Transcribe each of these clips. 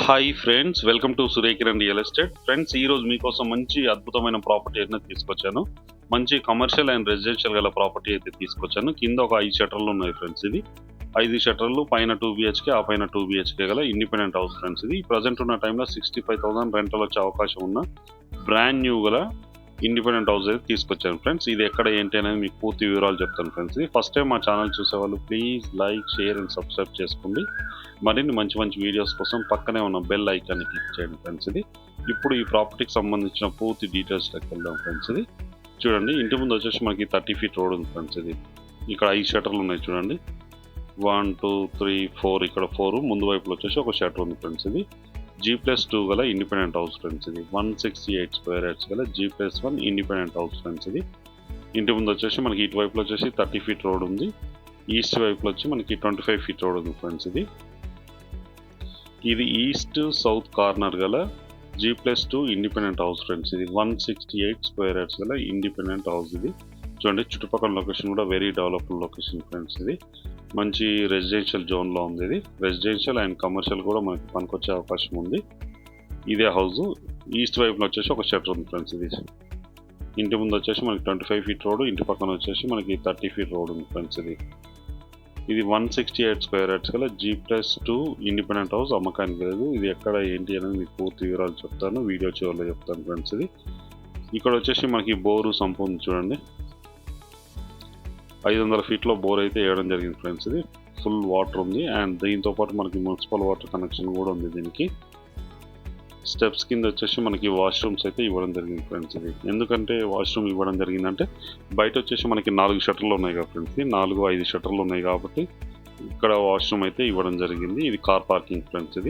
Hi friends, welcome to Surekiran real estate. Friends, ఈరోజు మీకోసం మంచి అద్భుతమైన ప్రాపర్టీ అయితే తీసుకొచ్చాను. మంచి కమర్షియల్ అండ్ రెసిడెన్షియల్ గల ప్రాపర్టీ అయితే తీసుకొచ్చాను. కింద ఒక 5 షట్టర్లు ఉన్నాయి ఫ్రెండ్స్. ఇది 5 షట్టర్లు, పైన 2 బిహెచ్కే, ఆ పైన 2 బిహెచ్కే గల ఇండిపెండెంట్ హౌస్ ఫ్రెండ్స్. ఇది ప్రజెంట్ ఉన్న టైంలో 65,000 రెంటల్ వచ్చే అవకాశం ఉన్న బ్రాండ్ న్యూ గల ఇండిపెండెంట్ హౌస్ అయితే తీసుకొచ్చాను ఫ్రెండ్స్. ఇది ఎక్కడ ఏంటి అనేది మీకు పూర్తి వివరాలు చెప్తాను ఫ్రెండ్స్. ఇది ఫస్ట్ టైం మా ఛానల్ చూసేవాళ్ళు please like, share and subscribe చేసుకోండి. మరిన్ని మంచి వీడియోస్ కోసం పక్కనే ఉన్న బెల్ ఐకాన్ని క్లిక్ చేయండి ఫ్రెండ్స్. ఇది ఇప్పుడు ఈ ప్రాపర్టీకి సంబంధించిన పూర్తి డీటెయిల్స్లోకి వెళ్దాం ఫ్రెండ్స్. ఇది చూడండి, ఇంటి ముందు వచ్చేసి మనకి 30 feet రోడ్ ఉంది ఫ్రెండ్స్. ఇది ఇక్కడ 5 షట్టర్లు ఉన్నాయి చూడండి. 1 2 3 4, ఇక్కడ 4. ముందు వైపులో వచ్చేసి ఒక షట్టర్ ఉంది ఫ్రెండ్స్. ఇది G+2 గల ఇండిపెండెంట్ హౌస్ ఫ్రెండ్స్. ఇది 168 square yards గల G+1 ఇండిపెండెంట్ హౌస్ ఫ్రెండ్స్. ఇది ఇంటి ముందు వచ్చేసి మనకి ఇటువైపులో వచ్చేసి 30 feet రోడ్ ఉంది. ఈస్ట్ వైపులో వచ్చి మనకి 25 feet రోడ్ ఉంది ఫ్రెండ్స్. ఇది ఈస్ట్ సౌత్ కార్నర్ గల G+2 ఇండిపెండెంట్ హౌస్ ఫ్రెండ్స్. ఇది 168 square yards గల ఇండిపెండెంట్ హౌస్. ఇది చూడండి, చుట్టుపక్కల లొకేషన్ కూడా వెరీ డెవలప్డ్ లొకేషన్ ఫ్రెండ్స్. ఇది మంచి రెసిడెన్షియల్ జోన్లో ఉంది. ఇది రెసిడెన్షియల్ అండ్ కమర్షియల్ కూడా మనకి పనికొచ్చే అవకాశం ఉంది. ఇదే హౌస్ ఈస్ట్ వైపులో వచ్చేసి ఒక షట్టర్ ఉంది ఫ్రెండ్స్. ఇది ఇంటి ముందు వచ్చేసి మనకి 25 feet రోడ్, ఇంటి పక్కన వచ్చేసి మనకి 30 feet రోడ్ ఉంది ఫ్రెండ్స్. ఇది 168 square yards గల G+2 ఇండిపెండెంట్ హౌస్ అమ్మకానికి లేదు. ఇది ఎక్కడ ఏంటి అనేది మీకు పూర్తి వివరాలు చెప్తాను, వీడియో చివరిలో చెప్తాను ఫ్రెండ్స్. ఇది ఇక్కడ వచ్చేసి మనకి బోరు సంపు ఉంది చూడండి. 500 feet బోర్ అయితే వేయడం జరిగింది ఫ్రెండ్స్. ఇది ఫుల్ వాటర్ ఉంది అండ్ దీంతో పాటు మనకి మున్సిపల్ వాటర్ కనెక్షన్ కూడా ఉంది. దీనికి స్టెప్స్ కింద వచ్చేసి మనకి వాష్రూమ్స్ అయితే ఇవ్వడం జరిగింది ఫ్రెండ్స్. ఇది ఎందుకంటే వాష్రూమ్ ఇవ్వడం జరిగిందంటే బయట వచ్చేసి మనకి 4 షట్టర్లు ఉన్నాయి కదా ఫ్రెండ్స్. 4-5 షట్టర్లు ఉన్నాయి కాబట్టి ఇక్కడ వాష్రూమ్ అయితే ఇవ్వడం జరిగింది. ఇది కార్ పార్కింగ్ ఫ్రెండ్స్.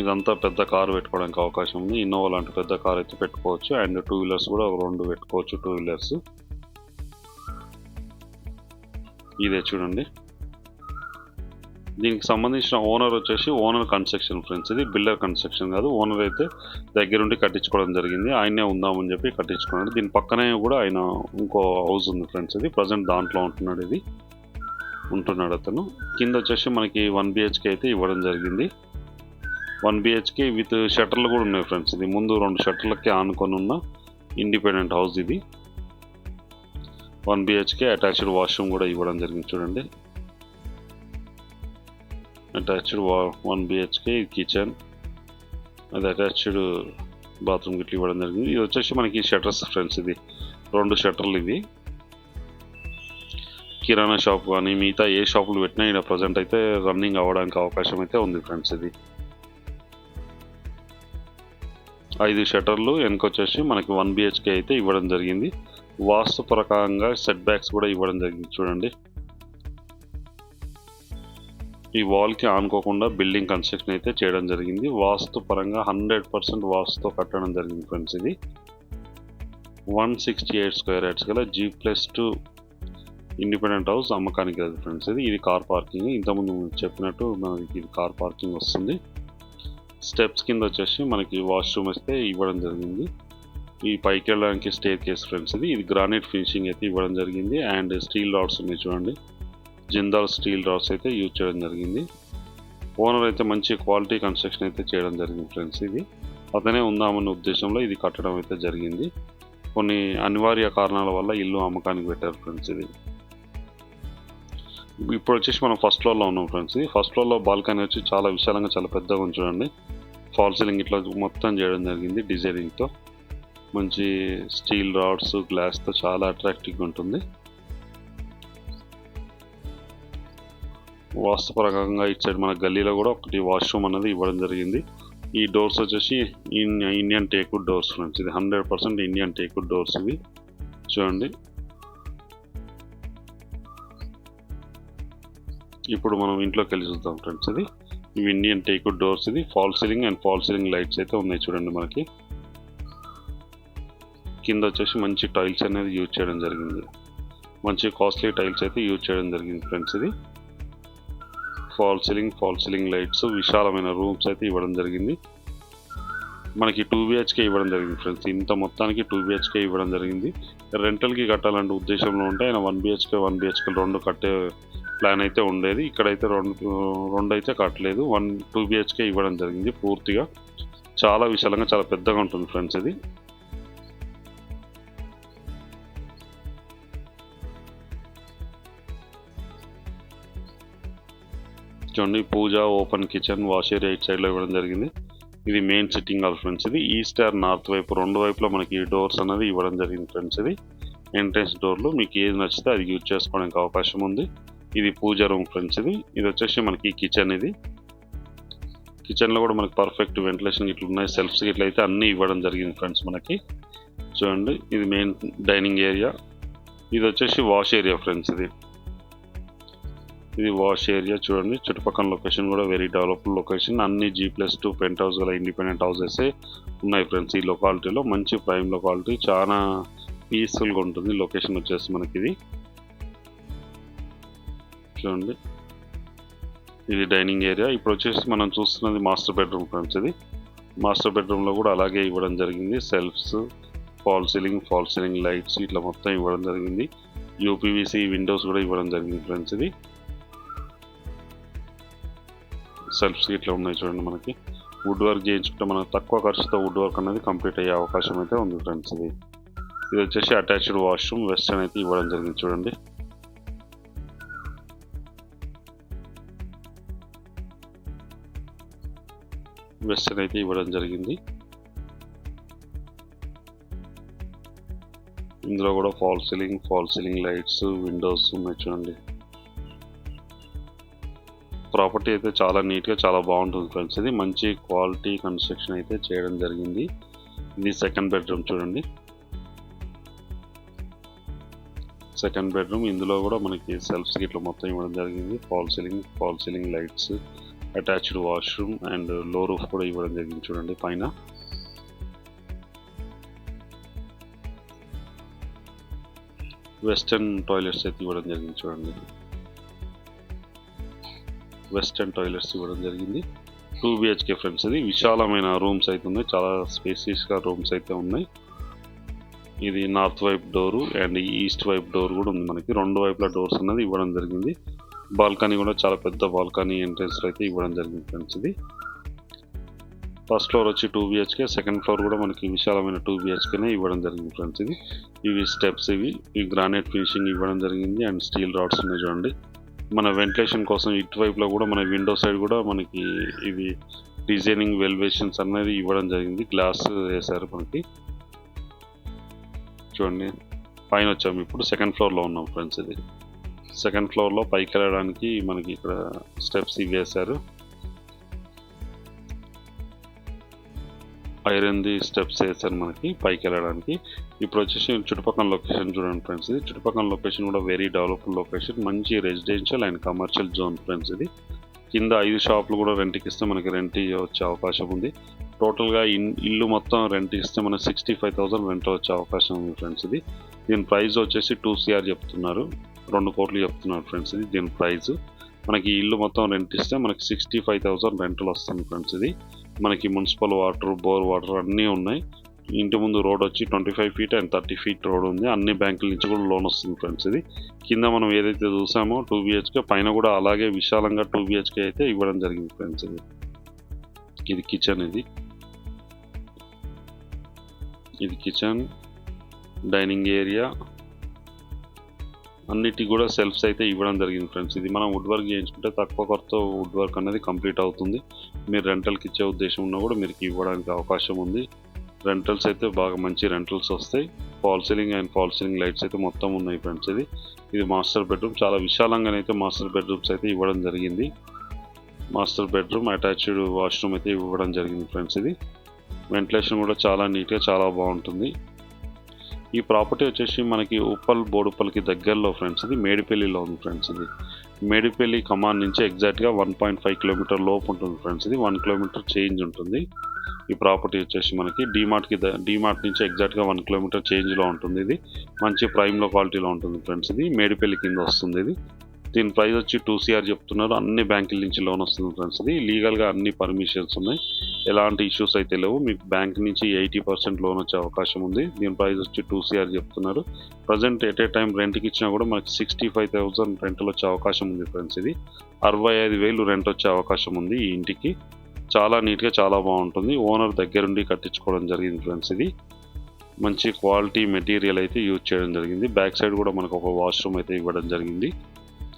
ఇదంతా పెద్ద కారు పెట్టుకోవడానికి అవకాశం ఉంది. ఇన్నోవా లాంటి పెద్ద కార్ అయితే పెట్టుకోవచ్చు అండ్ 2 wheelers కూడా 2 పెట్టుకోవచ్చు. 2 wheelers ఇదే చూడండి. దీనికి సంబంధించిన ఓనర్ వచ్చేసి ఓనర్ కన్స్ట్రక్షన్ ఫ్రెండ్స్. ఇది బిల్డర్ కన్స్ట్రక్షన్ కాదు. ఓనర్ అయితే దగ్గరుండి కట్టించుకోవడం జరిగింది. ఆయనే ఉందామని చెప్పి కట్టించుకున్నాడు. దీని పక్కనే కూడా ఆయన ఇంకో హౌస్ ఉంది ఫ్రెండ్స్. ఇది ప్రజెంట్ దాంట్లో ఉంటున్నాడు అతను. కింద వచ్చేసి మనకి 1 BHK అయితే ఇవ్వడం జరిగింది. 1 BHK విత్ షట్టర్లు కూడా ఉన్నాయి ఫ్రెండ్స్. ఇది ముందు 2 షట్టర్లకి ఆనుకొని ఉన్న ఇండిపెండెంట్ హౌస్. ఇది 1 BHK అటాచ్డ్ వాష్రూమ్ కూడా ఇవ్వడం జరిగింది చూడండి. అటాచ్డ్ 1 BHK కిచెన్, అది అటాచ్డ్ బాత్రూమ్ గిట్ల ఇవ్వడం జరిగింది. ఇది వచ్చేసి మనకి షట్టర్స్ ఫ్రెండ్స్. ఇది 2 షట్టర్లు. ఇది కిరాణా షాప్ కానీ మిగతా ఏ షాపులు పెట్టినా ఇక్కడ ప్రజెంట్ అయితే రన్నింగ్ అవ్వడానికి అవకాశం అయితే ఉంది ఫ్రెండ్స్. ఇది 5 షట్టర్లు, వెనకొచ్చేసి మనకి 1 BHK అయితే ఇవ్వడం జరిగింది. వాస్తు ప్రకారంగా సెట్ బ్యాక్స్ కూడా ఇవ్వడం జరిగింది చూడండి. ఈ వాల్కి ఆనుకోకుండా బిల్డింగ్ కన్స్ట్రక్షన్ అయితే చేయడం జరిగింది. వాస్తు పరంగా 100% వాస్తుతో కట్టడం జరిగింది ఫ్రెండ్స్. ఇది 168 square yards గల G+2 ఇండిపెండెంట్ హౌస్ అమ్మకానికి లేదు ఫ్రెండ్స్. ఇది కార్ పార్కింగ్. ఇంతకుముందు చెప్పినట్టు మనకి ఇది కార్ పార్కింగ్ వస్తుంది. స్టెప్స్ కింద వచ్చేసి మనకి వాష్రూమ్ అయితే ఇవ్వడం జరిగింది. ఈ పైకి వెళ్ళడానికి స్టేర్ కేస్ ఫ్రెండ్స్. ఇది గ్రానైట్ ఫినిషింగ్ అయితే ఇవ్వడం జరిగింది అండ్ స్టీల్ రాడ్స్ ఉన్నాయి చూడండి. జిందాల్ స్టీల్ రాడ్స్ అయితే యూజ్ చేయడం జరిగింది. ఓనర్ అయితే మంచి క్వాలిటీ కన్స్ట్రక్షన్ అయితే చేయడం జరిగింది ఫ్రెండ్స్. ఇది అతనే ఉందామన్న ఉద్దేశంలో ఇది కట్టడం అయితే జరిగింది. కొన్ని అనివార్య కారణాల వల్ల ఇల్లు అమ్మకానికి పెట్టారు ఫ్రెండ్స్. ఇది ఇప్పుడు వచ్చేసి మనం ఫస్ట్ ఫ్లోర్లో ఉన్నాం ఫ్రెండ్స్. ఫస్ట్ ఫ్లోర్లో బాల్కనీ వచ్చి చాలా విశాలంగా చాలా పెద్దగా ఉంది చూడండి. ఫాల్ సీలింగ్ ఇట్లా మొత్తం చేయడం జరిగింది డిజైనింగ్తో. మంచి స్టీల్ రాడ్స్, గ్లాస్తో చాలా అట్రాక్టివ్గా ఉంటుంది. వాస్తు ప్రకారంగా ఇటు సైడ్ మన గల్లీలో కూడా ఒకటి వాష్రూమ్ అనేది ఇవ్వడం జరిగింది. ఈ డోర్స్ వచ్చేసి ఇండియన్ టేక్వుడ్ డోర్స్ ఫ్రెండ్స్. ఇది 100% ఇండియన్ టేక్వుడ్ డోర్స్. ఇవి చూడండి. ఇప్పుడు మనం ఇంట్లోకి వెళ్ళి చూద్దాం ఫ్రెండ్స్. ఇవి ఇండియన్ టేక్వుడ్ డోర్స్. ఇది fall ceiling and fall ceiling lights అయితే ఉన్నాయి చూడండి. మనకి కింద వచ్చేసి మంచి టైల్స్ అనేది యూజ్ చేయడం జరిగింది. మంచి కాస్ట్లీ టైల్స్ అయితే యూజ్ చేయడం జరిగింది ఫ్రెండ్స్. ఇది ఫాల్ సీలింగ్ లైట్స్, విశాలమైన రూమ్స్ అయితే ఇవ్వడం జరిగింది. మనకి 2 BHK ఇవ్వడం జరిగింది ఫ్రెండ్స్. ఇంత మొత్తానికి 2 BHK ఇవ్వడం జరిగింది. రెంటల్కి కట్టాలంటే ఉద్దేశంలో ఉంటే ఆయన 1 BHK 2 కట్టే ప్లాన్ అయితే ఉండేది. ఇక్కడైతే రెండు అయితే కట్టలేదు, 2 BHK ఇవ్వడం జరిగింది. పూర్తిగా చాలా విశాలంగా చాలా పెద్దగా ఉంటుంది ఫ్రెండ్స్ ఇది. చూడండి, పూజ, ఓపెన్ కిచెన్, వాష్ ఏరియా ఇటు సైడ్లో ఇవ్వడం జరిగింది. ఇది మెయిన్ సిట్టింగ్ హాల్ ఫ్రెండ్స్ ఇది. ఈస్ట్ ఆర్ నార్త్ వైపు రెండు వైపులో మనకి డోర్స్ అనేది ఇవ్వడం జరిగింది ఫ్రెండ్స్ ఇది. ఎంట్రెన్స్ డోర్లు మీకు ఏది నచ్చితే అది యూజ్ చేసుకోవడానికి అవకాశం ఉంది. ఇది పూజ రూమ్ ఫ్రెండ్స్ ఇది. ఇది వచ్చేసి మనకి కిచెన్. ఇది కిచెన్లో కూడా మనకి పర్ఫెక్ట్ వెంటిలేషన్ ఇట్లా ఉన్నాయి. సెల్ఫ్స్ ఇట్లా అయితే అన్నీ ఇవ్వడం జరిగింది ఫ్రెండ్స్ మనకి. చూడండి, ఇది మెయిన్ డైనింగ్ ఏరియా. ఇది వచ్చేసి వాష్ ఏరియా ఫ్రెండ్స్ ఇది. ఇది వాష్ ఏరియా. చూడండి, చుట్టుపక్కల లొకేషన్ కూడా వెరీ డెవలప్డ్ లొకేషన్. అన్ని G+2 పెంట్ హౌస్ గల ఇండిపెండెంట్ హౌసెస్ ఉన్నాయి ఫ్రెండ్స్ ఈ లొకాలిటీలో. మంచి ప్రైమ్ లొకాలిటీ, చాలా పీస్ఫుల్గా ఉంటుంది లొకేషన్ వచ్చేసి మనకి ఇది. చూడండి, ఇది డైనింగ్ ఏరియా. ఇప్పుడు వచ్చేసి మనం చూస్తున్నది మాస్టర్ బెడ్రూమ్ ఫ్రెండ్స్ ఇది. మాస్టర్ బెడ్రూమ్లో కూడా అలాగే ఇవ్వడం జరిగింది. సెల్ఫ్స్, ఫాల్ సీలింగ్ లైట్స్ ఇట్లా మొత్తం ఇవ్వడం జరిగింది. UPVC విండోస్ కూడా ఇవ్వడం జరిగింది ఫ్రెండ్స్ ఇది. సెల్ఫ్స్ ఇట్లా ఉన్నాయి చూడండి. మనకి వుడ్ వర్క్ చేయించుకుంటే మనకు తక్కువ ఖర్చుతో వుడ్ వర్క్ అనేది కంప్లీట్ అయ్యే అవకాశం అయితే ఉంది ఫ్రెండ్స్ ఇది. ఇది వచ్చేసి అటాచ్డ్ వాష్రూమ్, వెస్టర్న్ అయితే ఇవ్వడం జరిగింది. చూడండి, వెస్టర్న్ అయితే ఇవ్వడం జరిగింది. ఇందులో కూడా ఫాల్ సీలింగ్ లైట్స్, విండోస్ ఉన్నాయి చూడండి. ప్రాపర్టీ అయితే చాలా నీట్గా చాలా బాగుంటుంది ఫ్రెండ్స్ ఇది. మంచి క్వాలిటీ కన్స్ట్రక్షన్ అయితే చేయడం జరిగింది. ఇది సెకండ్ బెడ్రూమ్. చూడండి, సెకండ్ బెడ్రూమ్. ఇందులో కూడా మనకి సెల్ఫ్స్ ఇట్లా మొత్తం ఇవ్వడం జరిగింది. Fall ceiling lights, attached washroom and లో రూఫ్ కూడా ఇవ్వడం జరిగింది. చూడండి, పైన వెస్టర్న్ టాయిలెట్స్ అయితే ఇవ్వడం జరిగింది. చూడండి, వెస్టర్న్ టాయిలెట్స్ ఇవ్వడం జరిగింది. 2 BHK ఫ్రెండ్స్ ఇది. విశాలమైన రూమ్స్ అయితే ఉన్నాయి, చాలా స్పేసియస్గా రూమ్స్ అయితే ఉన్నాయి. ఇది నార్త్ వైపు డోరు అండ్ ఈస్ట్ వైపు డోర్ కూడా ఉంది మనకి. రెండు వైపుల డోర్స్ అనేది ఇవ్వడం జరిగింది. బాల్కనీ కూడా చాలా పెద్ద బాల్కనీ ఎంట్రెన్స్ అయితే ఇవ్వడం జరిగింది ఫ్రెండ్స్ ఇది. ఫస్ట్ ఫ్లోర్ వచ్చి 2 BHK, సెకండ్ ఫ్లోర్ కూడా మనకి విశాలమైన 2 BHKనే ఇవ్వడం జరిగింది ఫ్రెండ్స్ ఇది. ఇవి స్టెప్స్, ఇవి గ్రానైట్ ఫినిషింగ్ ఇవ్వడం జరిగింది అండ్ స్టీల్ రాడ్స్ ఉన్నాయి చూడండి. మన వెంటిలేషన్ కోసం ఇటువైపులో కూడా మన విండో సైడ్ కూడా మనకి ఇవి డిజైనింగ్ వెల్వేషన్స్ అనేది ఇవ్వడం జరిగింది. గ్లాస్ వేశారు మనకి. చూడండి, పైన వచ్చాము. ఇప్పుడు సెకండ్ ఫ్లోర్లో ఉన్నాం ఫ్రెండ్స్ ఇది. సెకండ్ ఫ్లోర్లో పైకి వెళ్ళడానికి మనకి ఇక్కడ స్టెప్స్ ఇవి వేశారు. ఐరన్ది స్టెప్స్ వేసారు మనకి పైకి వెళ్ళడానికి. ఇప్పుడు వచ్చేసి చుట్టుపక్కల లొకేషన్ చూడండి ఫ్రెండ్స్ ఇది. చుట్టుపక్కల లొకేషన్ కూడా వెరీ డెవలప్డ్ లొకేషన్. మంచి residential and commercial zone friends ఇది. కింద 5 షాపులు కూడా రెంట్కి ఇస్తే మనకి రెంట్ వచ్చే అవకాశం ఉంది. టోటల్గా ఇల్లు మొత్తం రెంట్ ఇస్తే మనకి 65,000 రెంట్ వచ్చే అవకాశం ఉంది ఫ్రెండ్స్ ఇది. దీని ప్రైస్ వచ్చేసి 2 CR చెప్తున్నారు, 2 కోట్లు చెప్తున్నారు ఫ్రెండ్స్ ఇది. దీని ప్రైస్ మనకి ఇల్లు మొత్తం రెంట్ ఇస్తే మనకి 65,000 రెంట్లు వస్తుంది ఫ్రెండ్స్ ఇది. మనకి మున్సిపల్ వాటర్, బోర్ వాటర్ అన్నీ ఉన్నాయి. ఇంటి ముందు రోడ్ వచ్చి 25 feet అండ్ 30 feet రోడ్ ఉంది. అన్ని బ్యాంకుల నుంచి కూడా లోన్ వస్తుంది ఫ్రెండ్స్ ఇది. కింద మనం ఏదైతే చూసామో 2 BHK, పైన కూడా అలాగే విశాలంగా 2 BHK అయితే ఇవ్వడం జరిగింది ఫ్రెండ్స్ ఇది. ఇది కిచెన్. ఇది కిచెన్, డైనింగ్ ఏరియా అన్నిటికీ కూడా సెల్ఫ్స్ అయితే ఇవ్వడం జరిగింది ఫ్రెండ్స్ ఇది. మనం వుడ్ వర్క్ చేయించుకుంటే తక్కువ ఖర్చుతో వుడ్ వర్క్ అనేది కంప్లీట్ అవుతుంది. మీరు రెంటల్కి ఇచ్చే ఉద్దేశం ఉన్నా కూడా మీరు ఇవ్వడానికి అవకాశం ఉంది. రెంటల్స్ అయితే బాగా మంచి రెంటల్స్ వస్తాయి. ఫాల్ సీలింగ్ లైట్స్ అయితే మొత్తం ఉన్నాయి ఫ్రెండ్స్ ఇది. ఇది మాస్టర్ బెడ్రూమ్. చాలా విశాలంగానైతే మాస్టర్ బెడ్రూమ్స్ అయితే ఇవ్వడం జరిగింది. మాస్టర్ బెడ్రూమ్, అటాచ్డ్ వాష్రూమ్ అయితే ఇవ్వడం జరిగింది ఫ్రెండ్స్ ఇది. వెంటిలేషన్ కూడా చాలా నీట్గా చాలా బాగుంటుంది. ఈ ప్రాపర్టీ వచ్చేసి మనకి ఉప్పల్ బోడుప్పల్కి దగ్గరలో ఫ్రెండ్స్ ఇది. మేడిపల్లిలో ఉంది ఫ్రెండ్స్ ఇది. మేడిపల్లి కమాన్ నుంచి ఎగ్జాక్ట్గా 1.5 kilometer లోపు ఉంటుంది ఫ్రెండ్స్ ఇది. 1 kilometer చేంజ్ ఉంటుంది. ఈ ప్రాపర్టీ వచ్చేసి మనకి డీమార్ట్ నుంచి ఎగ్జాక్ట్గా 1 kilometer చేంజ్లో ఉంటుంది. ఇది మంచి ప్రైమ్ లొకాలిటీలో ఉంటుంది ఫ్రెండ్స్ ఇది. మేడిపల్లి కింద వస్తుంది ఇది. దీని ప్రైస్ వచ్చి 2 CR చెప్తున్నారు. అన్ని బ్యాంకుల నుంచి లోన్ వస్తుంది ఫ్రెండ్స్. ఇది లీగల్గా అన్ని పర్మిషన్స్ ఉన్నాయి, ఎలాంటి ఇష్యూస్ అయితే లేవు. మీకు బ్యాంక్ నుంచి 80% లోన్ వచ్చే అవకాశం ఉంది. దీని ప్రైస్ వచ్చి 2 CR చెప్తున్నారు. ప్రజెంట్ ఎట్ ఏ టైం రెంట్కి ఇచ్చినా కూడా మనకి 65,000 రెంటల్ వచ్చే అవకాశం ఉంది ఫ్రెండ్స్. ఇది 65,000 రెంట్ వచ్చే అవకాశం ఉంది ఈ ఇంటికి. చాలా నీట్గా చాలా బాగుంటుంది. ఓనర్ దగ్గరుండి కట్టించుకోవడం జరిగింది ఫ్రెండ్స్. ఇది మంచి క్వాలిటీ మెటీరియల్ అయితే యూజ్ చేయడం జరిగింది. బ్యాక్ సైడ్ కూడా మనకు ఒక వాష్రూమ్ అయితే ఇవ్వడం జరిగింది.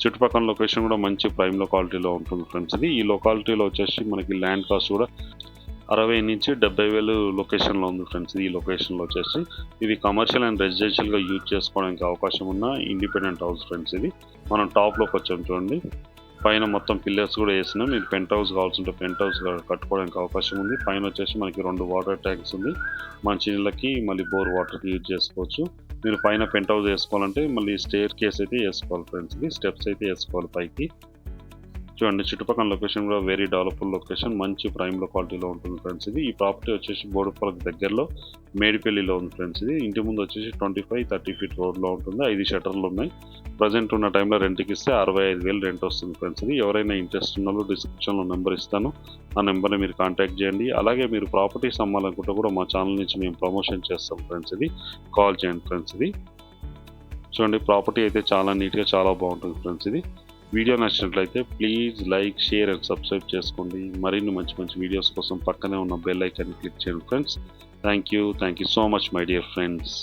చుట్టుపక్కల లొకేషన్ కూడా మంచి ప్రైమ్ లొకాలిటీలో ఉంటుంది ఫ్రెండ్స్. ఇది ఈ లొకాలిటీలో వచ్చేసి మనకి ల్యాండ్ కాస్ట్ కూడా 60 నుంచి 70,000 లొకేషన్లో ఉంది ఫ్రెండ్స్. ఈ లొకేషన్లో వచ్చేసి ఇది కమర్షియల్ అండ్ రెసిడెన్షియల్గా యూజ్ చేసుకోవడానికి అవకాశం ఉన్న ఇండిపెండెంట్ హౌస్ ఫ్రెండ్స్. ఇది మనం టాప్లోకి వచ్చాం చూడండి. పైన మొత్తం పిల్లర్స్ కూడా వేసినాం. మీకు పెంట్ హౌస్ కావాల్సింటే పెంట్ హౌస్ కట్టుకోవడానికి అవకాశం ఉంది. పైన వచ్చేసి మనకి 2 వాటర్ ట్యాంక్స్ ఉంది. మంచినీళ్ళకి మళ్ళీ బోర్ వాటర్కి యూజ్ చేసుకోవచ్చు. మీరు పైన పెంట్ హౌస్ వేసుకోవాలంటే మళ్ళీ స్టేర్ కేస్ అయితే వేసుకోవాలి ఫ్రెండ్స్. ఇది స్టెప్స్ అయితే వేసుకోవాలి పైకి. చూడండి చుట్టుపక్కల లొకేషన్ కూడా వెరీ డెవలప్డ్ లొకేషన్, మంచి ప్రైమ్ లొకాలిటీలో ఉంటుంది ఫ్రెండ్స్. ఇది ఈ ప్రాపర్టీ వచ్చేసి బోడుపల్లికి దగ్గరలో మేడిపల్లిలో ఉంది ఫ్రెండ్స్. ఇది ఇంటి ముందు వచ్చేసి 25-30 ఫీట్ రోడ్లో ఉంటుంది. 5 షటర్లు ఉన్నాయి. ప్రజెంట్ ఉన్న టైంలో రెంట్కి ఇస్తే 65,000 రెంట్ వస్తుంది ఫ్రెండ్స్. ఇది ఎవరైనా ఇంట్రెస్ట్ ఉన్న వాళ్ళు డిస్క్రిప్షన్లో నెంబర్ ఇస్తాను, ఆ నెంబర్ని మీరు కాంటాక్ట్ చేయండి. అలాగే మీరు ప్రాపర్టీస్ అమ్మాలనుకుంటే కూడా మా ఛానల్ నుంచి మేము ప్రమోషన్ చేస్తాం ఫ్రెండ్స్. ఇది కాల్ చేయండి ఫ్రెండ్స్. ఇది చూడండి ప్రాపర్టీ అయితే చాలా నీట్గా చాలా బాగుంటుంది ఫ్రెండ్స్. ఇది వీడియో నచ్చినట్లయితే please like, share and subscribe చేసుకోండి. మరిన్ని మంచి మంచి వీడియోస్ కోసం పక్కనే ఉన్న బెల్ ఐకాన్ని క్లిక్ చేయండి friends. Thank you so much my dear friends.